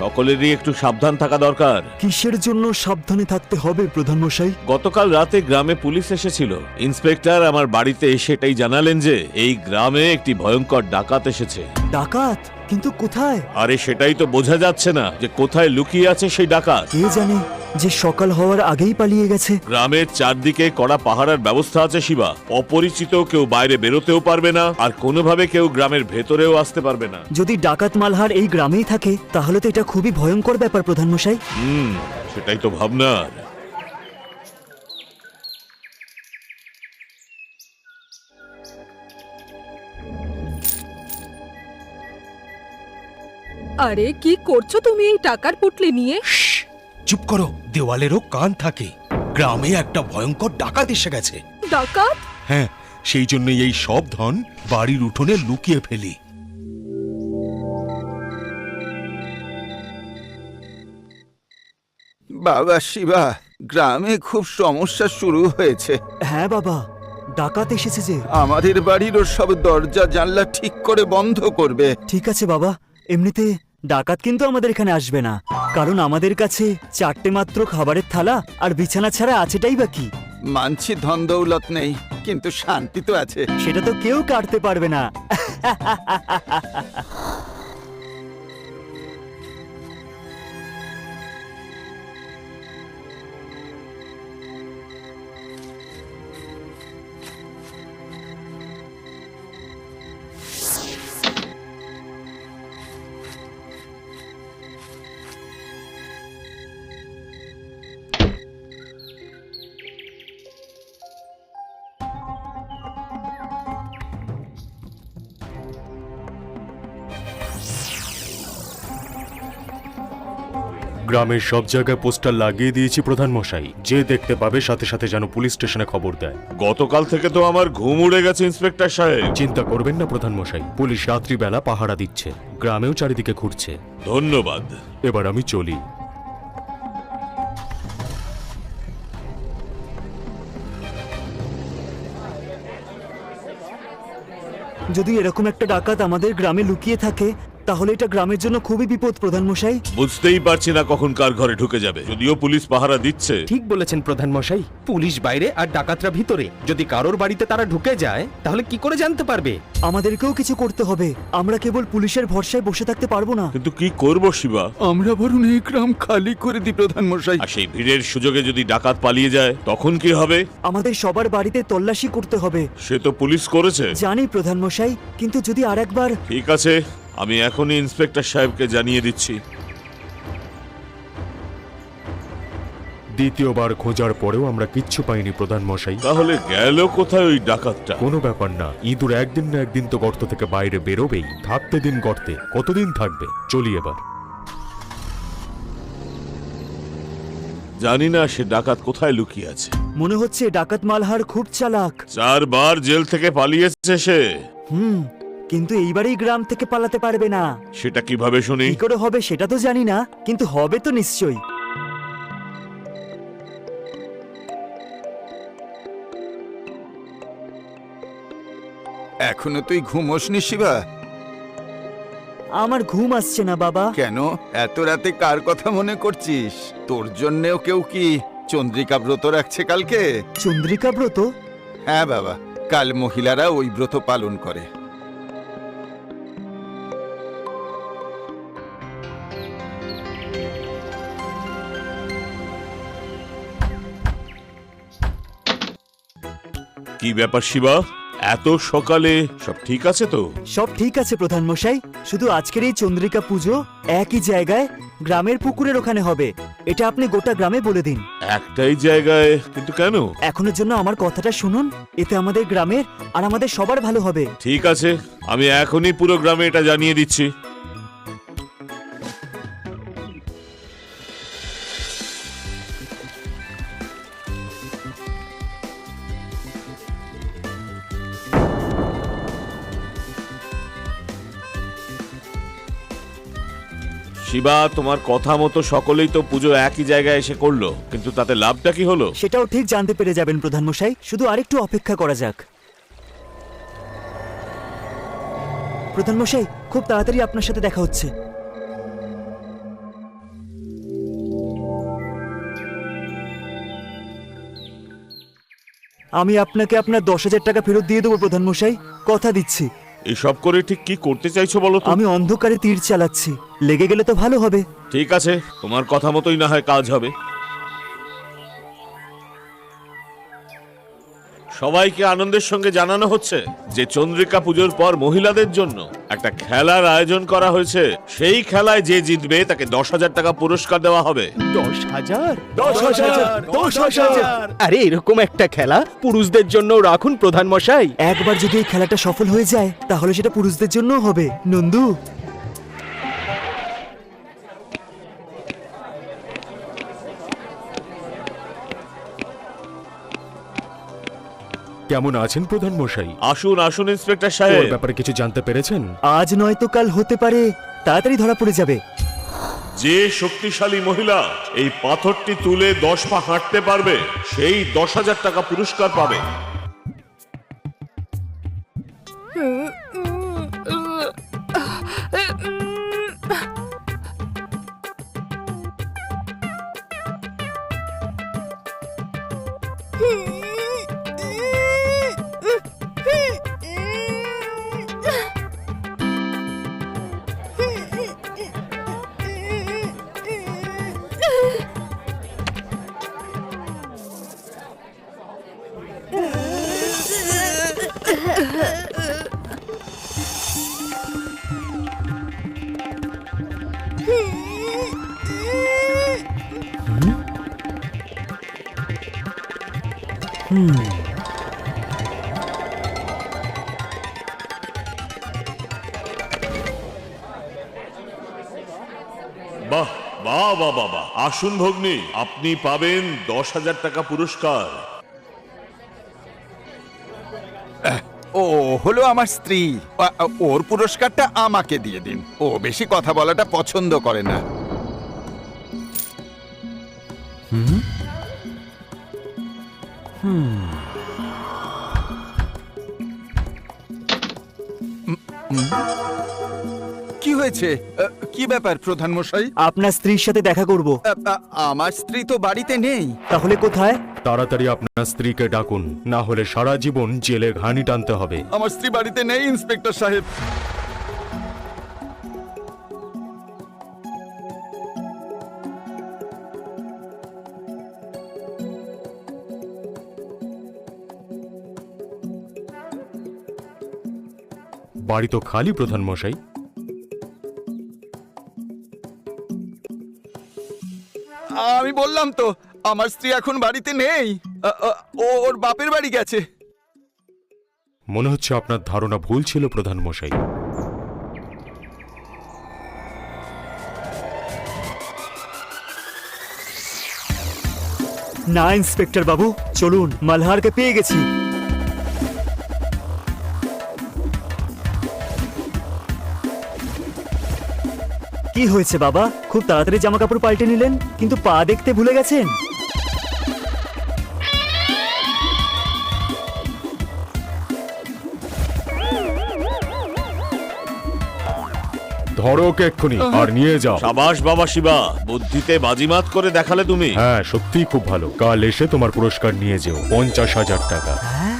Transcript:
সকলেরই একটু সাবধান থাকা দরকার। কিসের জন্য সাবধানে থাকতে হবে প্রধান মশাই? গতকাল রাতে গ্রামে পুলিশ এসেছিল। ইন্সপেক্টর আমার বাড়িতে এসে এটাই জানালেন যে এই গ্রামে একটি ভয়ঙ্কর ডাকাত এসেছে। ডাকাত? কিন্তু কোথায়? আরে সেটাই তো বোঝা যাচ্ছে না যে কোথায় লুকিয়ে আছে সেই ডাকাত। কে জানে যে সকাল হওয়ার আগেই পালিয়ে গেছে। গ্রামের চারদিকে কড়া পাহারার ব্যবস্থা আছে শিবা। অপরিচিত কেউ বাইরে বেরোতেও পারবে না, আর কোনোভাবে কেউ গ্রামের ভেতরেও আসতে পারবে না। যদি ডাকাত মালহার এই গ্রামেই থাকে তাহলে তো এটা খুবই ভয়ঙ্কর ব্যাপার প্রধান মশাই। সেটাই তো ভাবনার। আরে কি করছো তুমি এই টাকার পুটলি নিয়ে? চুপ করো, দেওয়ালেরও কান থাকে। গ্রামে একটা ভয়ঙ্কর ডাকাত এসে গেছে। ডাকাত? হ্যাঁ, সেই জন্যই এই সব ধন বাড়ির উঠোনে লুকিয়ে ফেলি। বাবা শিবা, গ্রামে খুব সমস্যা শুরু হয়েছে। হ্যাঁ বাবা, ডাকাত এসেছে যে। আমাদের বাড়িরও সব দরজা জানলা ঠিক করে বন্ধ করবে। ঠিক আছে বাবা, এমনিতে ডাকাত কিন্তু আমাদের এখানে আসবে না, কারণ আমাদের কাছে 4টে মাত্র খাবারের থালা আর বিছানা ছাড়া আছেটাই বাকি। মানছি ধন দৌলত নেই, কিন্তু শান্তি তো আছে। সেটা তো কেউ কাটতে পারবে না। গ্রামের সব জায়গায় পোস্টার লাগিয়ে দিয়েছি প্রধান মশাই, যে দেখতে পাবে সাথে সাথে যেন পুলিশ স্টেশনে খবর দেয়। গতকাল থেকে তো আমার ঘুম উড়ে গেছে ইন্সপেক্টর সাহেব। চিন্তা করবেন না প্রধান মশাই, পুলিশ রাত্রিবেলা পাহারা দিচ্ছে, গ্রামেও চারিদিকে ঘুরছে। ধন্যবাদ। এবার আমি চলি। যদি এরকম একটা ডাকাত আমাদের গ্রামে লুকিয়ে থাকে তাহলে এটা গ্রামের জন্য খুবই বিপদ প্রধান মশাই। বুঝতেই পারছি না কখন কার ঘরে ঢুকে যাবে। যদিও পুলিশ পাহারা দিচ্ছে। ঠিক বলেছেন প্রধান মশাই, পুলিশ বাইরে আর ডাকাতরা ভিতরে। যদি কারোর বাড়িতে তারা ঢুকে যায় তাহলে কি করে জানতে পারবে? আমাদেরকেও কিছু করতে হবে, আমরা কেবল পুলিশের ভরসায় বসে থাকতে পারবো না। কিন্তু কি করব শিবা? আমরা বরং এই গ্রাম খালি করে দিই প্রধান মশাই। আর সেই ভিড়ের সুযোগে যদি ডাকাত পালিয়ে যায় তখন কি হবে? আমাদের সবার বাড়িতে তল্লাশি করতে হবে। সে তো পুলিশ করেছে। জানি প্রধান মশাই, কিন্তু যদি আরেকবার। ঠিক আছে, আমি এখনই ইন্সপেক্টর সাহেবকে জানিয়ে দিচ্ছি। দ্বিতীয়বার খোঁজার পরেও আমরা কিচ্ছু পাইনি প্রধান মশাই। তাহলে গেল কোথায় ওই ডাকাতটা? কোনো ব্যাপার না, ইঁদুর একদিন না একদিন তো গর্ত থেকে বাইরে বেরোবেই। থাকতে দিন গর্তে, কতদিন থাকবে? চলি এবার। জানি না সে ডাকাত কোথায় লুকিয়ে আছে। মনে হচ্ছে ডাকাত মালহার খুব চালাক। 4 বার জেল থেকে পালিয়েছে সে। কিন্তু এইবারই গ্রাম থেকে পালাতে পারবে না। সেটা কিভাবে শুনি? কি করে হবে সেটা তো জানি না, কিন্তু হবে তো নিশ্চয়ই। এখনো তুই ঘুমোসনি শিবা? আমার ঘুম আসছে না বাবা। কেন এত রাতে কার কথা মনে করছিস? তোর জন্যেও কেউ কি চন্দ্রিকা ব্রত রাখছে কালকে? চন্দ্রিকা ব্রত? হ্যাঁ বাবা, কাল মহিলারা ওই ব্রত পালন করে। কি ব্যাপার শিবা, এত সকালে? সব ঠিক আছে তো? সব ঠিক আছে প্রধান মশাই, শুধু আজকের এই চন্দ্রিকা পুজো একই জায়গায় গ্রামের পুকুরের ওখানে হবে। এটা আপনি গোটা গ্রামে বলে দিন। একটাই জায়গায়? কিন্তু কেন? এখনের জন্য আমার কথাটা শুনুন, এতে আমাদের গ্রামের আর আমাদের সবার ভালো হবে। ঠিক আছে, আমি এখনই পুরো গ্রামে এটা জানিয়ে দিচ্ছি। শিবা, তোমার কথা মতো সকলেই তো পুজো একই জায়গায় এসে করলো, কিন্তু তাতে লাভটা কি হলো? সেটাও ঠিক জানতে পেরে যাবেন প্রধান মশাই, শুধু আরেকটু অপেক্ষা করা যাক। প্রধান মশাই, খুব তাড়াতাড়ি আপনার সাথে দেখা হচ্ছে। আমি আপনাকে আপনার 10,000 টাকা ফেরত দিয়ে দেবো প্রধান মশাই, কথা দিচ্ছি। এসব করে ঠিক কি করতে চাইছো বলো তো? আমি অন্ধকারে তীর চালাচ্ছি, লেগে গেলে তো ভালো হবে। ঠিক আছে, তোমার কথা মতোই না হয় কাজ হবে। সবাইকে আনন্দের সঙ্গে জানানো হচ্ছে যে চন্দ্রিকা পুজোর পর মহিলাদের জন্য একটা খেলার আয়োজন করা হয়েছে। সেই খেলায় যে জিতবে তাকে 10,000 টাকা পুরস্কার দেওয়া হবে। 10,000 10,000 আরে এরকম একটা খেলা পুরুষদের জন্য রাখুন প্রধান মশাই। একবার যদি এই খেলাটা সফল হয়ে যায় তাহলে সেটা পুরুষদের জন্য হবে। নন্দু, কেমন আছেন প্রধান মশাই? আসুন আসুন ইন্সপেক্টর ওর সাহেব। ব্যাপারে কিছু জানতে পেরেছেন? আজ নয়তো কাল হতে পারে তাড়াতাড়ি ধরা পড়ে যাবে। যে শক্তিশালী মহিলা এই পাথরটি তুলে 10 পা হাঁটতে পারবে সেই 10,000 টাকা পুরস্কার পাবে। বাহ বাহ বাহ বাহ বাহ। আসুন ভগ্নী, আপনি পাবেন 10,000 টাকা পুরস্কার। ও হলো আমার স্ত্রী, ওর পুরস্কারটা আমাকে দিয়ে দিন। ও বেশি কথা বলাটা পছন্দ করে না। কি হয়েছে? কি ব্যাপার প্রধান মশাই? আপনার স্ত্রীর সাথে দেখা করব। আমার স্ত্রী তো বাড়িতে নেই। তাহলে কোথায়? তাড়াতাড়ি আপনার স্ত্রীকে ডাকুন, না হলে সারা জীবন জেলে ঘানি টানতে হবে। আমার স্ত্রী বাড়িতে নেই ইন্সপেক্টর সাহেব। বাড়ি তো খালি প্রধান মশাই। আমি বললাম তো আমার স্ত্রী এখন বাড়িতে নেই। ও ওর বাপের বাড়ি গেছে। মনে হচ্ছে আপনার ধারণা ভুল ছিল প্রধান মশাই। না ইন্সপেক্টর বাবু, চলুন, মালহারকে পেয়ে গেছি। কি হয়েছে বাবা, খুব তাড়াতাড়ি জামা কাপড় পাল্টে নিলেন, কিন্তু পা দেখতে ভুলে গেছেন? ধরো ওকে এক্ষুনি আর নিয়ে যাও। সাবাস বাবা শিবা, বুদ্ধিতে বাজিমাত করে দেখালে তুমি। হ্যাঁ, সত্যিই খুব ভালো। কাল এসে তোমার পুরস্কার নিয়ে যেও, 50,000 টাকা। হ্যাঁ,